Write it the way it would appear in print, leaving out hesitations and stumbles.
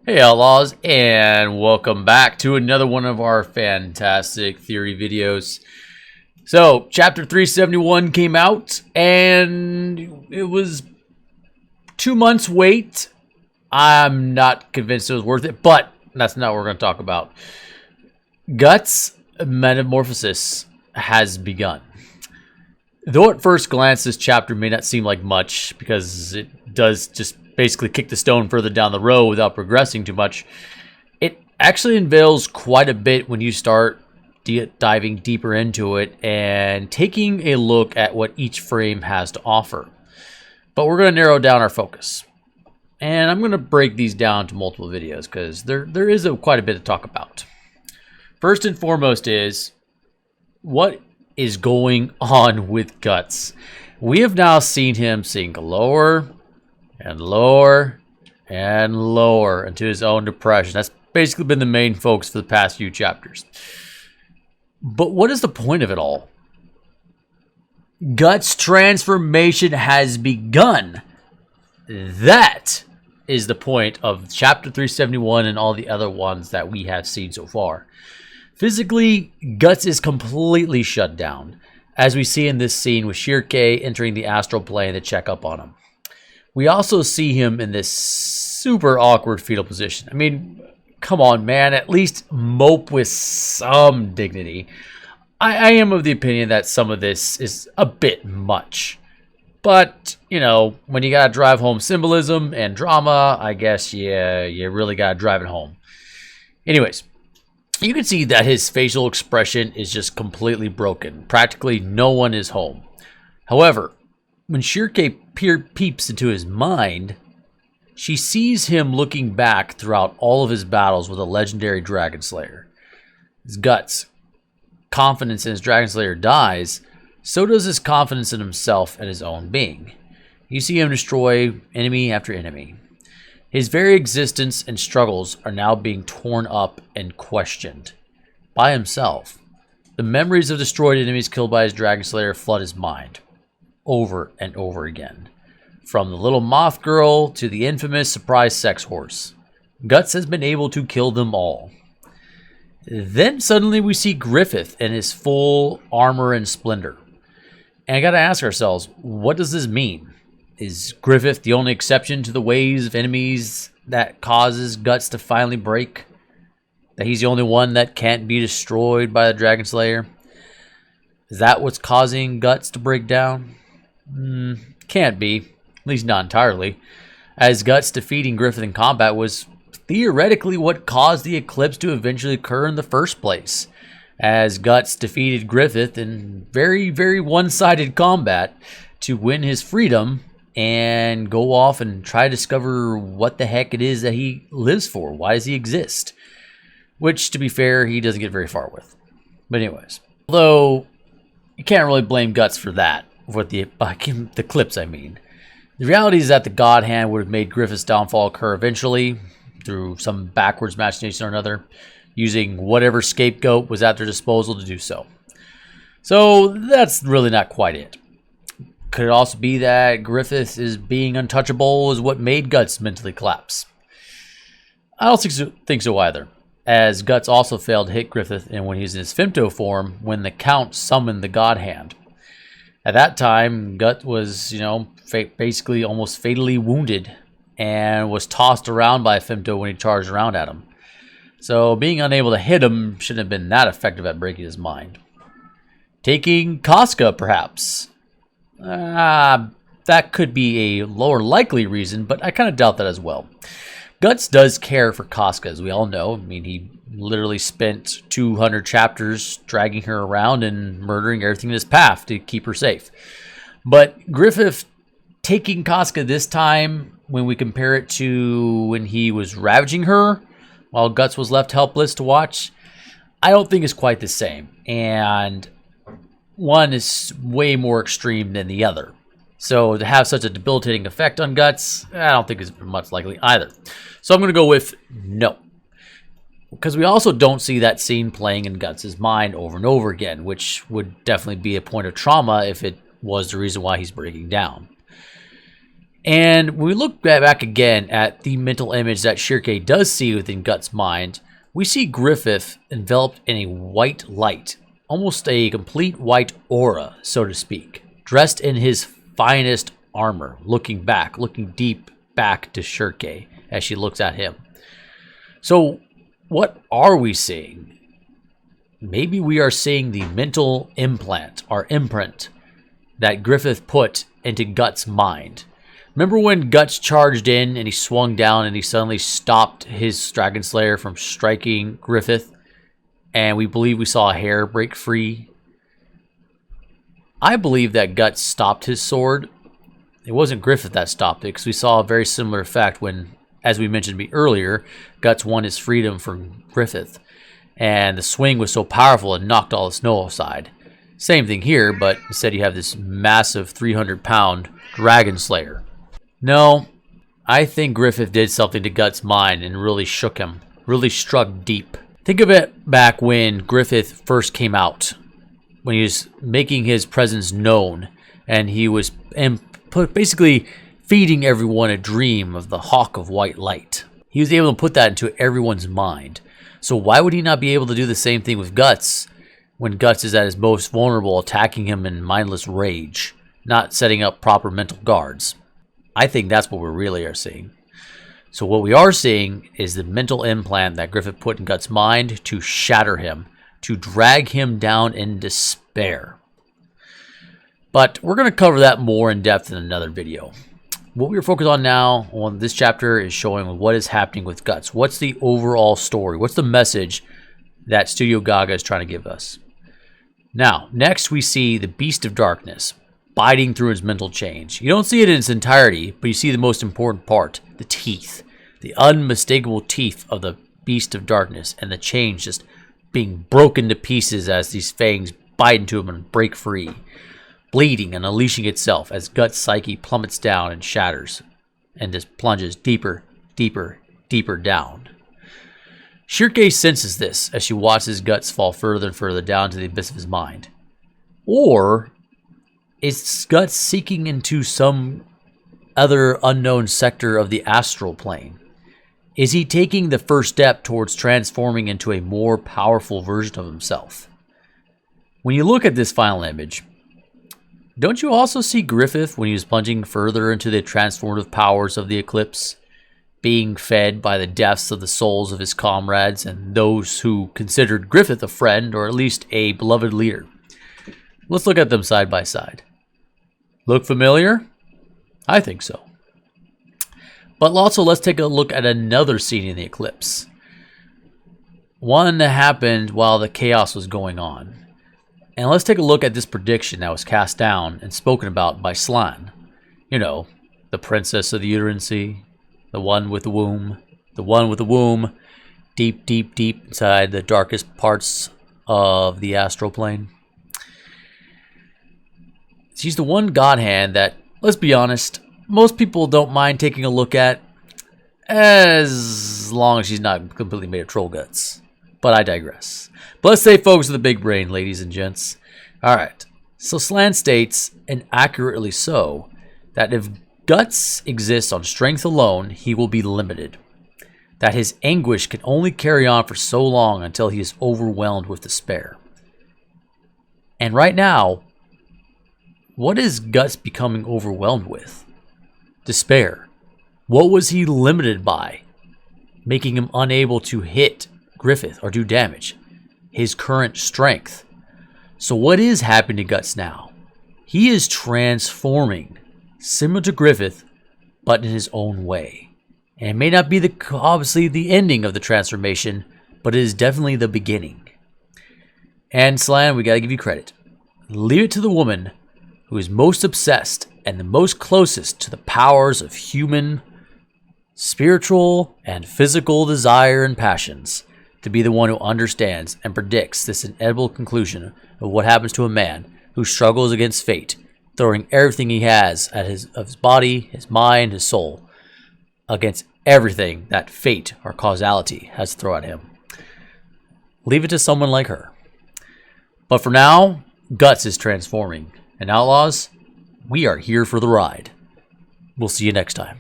Hey Outlaws, and welcome back to another one of our fantastic theory videos. So, chapter 371 came out, and it was 2 months wait. I'm not convinced it was worth it, but that's not what we're going to talk about. Guts' metamorphosis has begun. Though at first glance this chapter may not seem like much, because it does just basically kick the stone further down the road without progressing too much, it actually unveils quite a bit when you start diving deeper into it and taking a look at what each frame has to offer. But we're going to narrow down our focus. And I'm going to break these down to multiple videos because there is quite a bit to talk about. First and foremost is, what is going on with Guts? We have now seen him sink lower and lower and lower into his own depression. That's basically been the main focus for the past few chapters. But what is the point of it all? Guts' transformation has begun. That is the point of chapter 371 and all the other ones that we have seen so far. Physically, Guts is completely shut down, as we see in this scene with Shirke entering the astral plane to check up on him. We also see him in this super awkward fetal position. I mean, come on, man. At least mope with some dignity. I am of the opinion that some of this is a bit much. But, you know, when you gotta drive home symbolism and drama, I guess you really gotta drive it home. Anyways, you can see that his facial expression is just completely broken. Practically no one is home. However, when Shirke peeps into his mind, she sees him looking back throughout all of his battles with a legendary Dragonslayer. His Guts' confidence in his Dragonslayer dies, so does his confidence in himself and his own being. You see him destroy enemy after enemy. His very existence and struggles are now being torn up and questioned by himself. The memories of destroyed enemies killed by his Dragonslayer flood his mind over and over again. From the little moth girl to the infamous surprise sex horse, Guts has been able to kill them all. Then suddenly we see Griffith in his full armor and splendor. And I gotta ask ourselves, what does this mean? Is Griffith the only exception to the ways of enemies that causes Guts to finally break? That he's the only one that can't be destroyed by the Dragonslayer? Is that what's causing Guts to break down? Can't be. At least not entirely. As Guts defeating Griffith in combat was theoretically what caused the eclipse to eventually occur in the first place. As Guts defeated Griffith in very, very one-sided combat to win his freedom and go off and try to discover what the heck it is that he lives for. Why does he exist? Which, to be fair, he doesn't get very far with. But anyways, although you can't really blame Guts for that, for the eclipse, I mean. The reality is that the God Hand would have made Griffith's downfall occur eventually through some backwards machination or another, using whatever scapegoat was at their disposal to do so. So that's really not quite it. Could it also be that Griffith is being untouchable is what made Guts mentally collapse? I don't think so either, as Guts also failed to hit Griffith and when he was in his femto form when the Count summoned the God Hand. At that time, Guts was, basically almost fatally wounded and was tossed around by Femto when he charged around at him. So being unable to hit him shouldn't have been that effective at breaking his mind. Taking Casca, perhaps. That could be a lower likely reason, but I kind of doubt that as well. Guts does care for Casca, as we all know. I mean, he literally spent 200 chapters dragging her around and murdering everything in his path to keep her safe. But Griffith taking Casca this time, when we compare it to when he was ravaging her, while Guts was left helpless to watch, I don't think it's quite the same. And one is way more extreme than the other. So to have such a debilitating effect on Guts, I don't think is much likely either. So I'm going to go with no. Because we also don't see that scene playing in Guts' mind over and over again, which would definitely be a point of trauma if it was the reason why he's breaking down. And when we look back again at the mental image that Shirke does see within Guts' mind, we see Griffith enveloped in a white light, almost a complete white aura, so to speak, dressed in his finest armor, looking deep back to Shirke as she looks at him. So, what are we seeing? Maybe we are seeing the mental implant, or imprint, that Griffith put into Guts' mind. Remember when Guts charged in and he swung down and he suddenly stopped his Dragonslayer from striking Griffith? And we believe we saw a hair break free. I believe that Guts stopped his sword. It wasn't Griffith that stopped it, because we saw a very similar effect when, as we mentioned earlier, Guts won his freedom from Griffith. And the swing was so powerful it knocked all the snow aside. Same thing here, but instead you have this massive 300-pound Dragonslayer. No, I think Griffith did something to Guts' mind and really shook him, really struck deep. Think of it back when Griffith first came out, when he was making his presence known, and he was basically feeding everyone a dream of the Hawk of White Light. He was able to put that into everyone's mind. So why would he not be able to do the same thing with Guts when Guts is at his most vulnerable, attacking him in mindless rage, not setting up proper mental guards? I think that's what we really are seeing. So what we are seeing is the mental implant that Griffith put in Guts' mind to shatter him, to drag him down in despair. But we're going to cover that more in depth in another video. What we're focused on now on this chapter is showing what is happening with Guts. What's the overall story? What's the message that Studio Gaga is trying to give us? Now, next we see the Beast of Darkness biting through his mental change. You don't see it in its entirety, but you see the most important part, the teeth. The unmistakable teeth of the Beast of Darkness, and the change just being broken to pieces as these fangs bite into him and break free. Bleeding and unleashing itself as Guts' psyche plummets down and shatters, and just plunges deeper, deeper, deeper down. Shirke senses this as she watches Guts fall further and further down to the abyss of his mind. Or is Guts seeking into some other unknown sector of the astral plane? Is he taking the first step towards transforming into a more powerful version of himself? When you look at this final image, don't you also see Griffith when he was plunging further into the transformative powers of the eclipse, being fed by the deaths of the souls of his comrades and those who considered Griffith a friend or at least a beloved leader? Let's look at them side by side. Look familiar? I think so. But also, let's take a look at another scene in the eclipse. One that happened while the chaos was going on. And let's take a look at this prediction that was cast down and spoken about by Slan. You know, the princess of the uterine sea, the one with the womb, deep, deep, deep inside the darkest parts of the astral plane. She's the one god hand that, let's be honest, most people don't mind taking a look at, as long as she's not completely made of troll guts. But I digress. But let's stay focused on the big brain, ladies and gents. Alright, so Slan states, and accurately so, that if Guts exists on strength alone, he will be limited. That his anguish can only carry on for so long until he is overwhelmed with despair. And right now, what is Guts becoming overwhelmed with? Despair. What was he limited by, making him unable to hit Griffith or do damage? His current strength. So what is happening to Guts now? He is transforming, similar to Griffith, but in his own way. And it may not be obviously the ending of the transformation, but it is definitely the beginning. And Slan, we gotta give you credit. Leave it to the woman who is most obsessed and the most closest to the powers of human, spiritual, and physical desire and passions to be the one who understands and predicts this inevitable conclusion of what happens to a man who struggles against fate, throwing everything he has of his body, his mind, his soul, against everything that fate or causality has to throw at him. Leave it to someone like her. But for now, Guts is transforming. And Outlaws, we are here for the ride. We'll see you next time.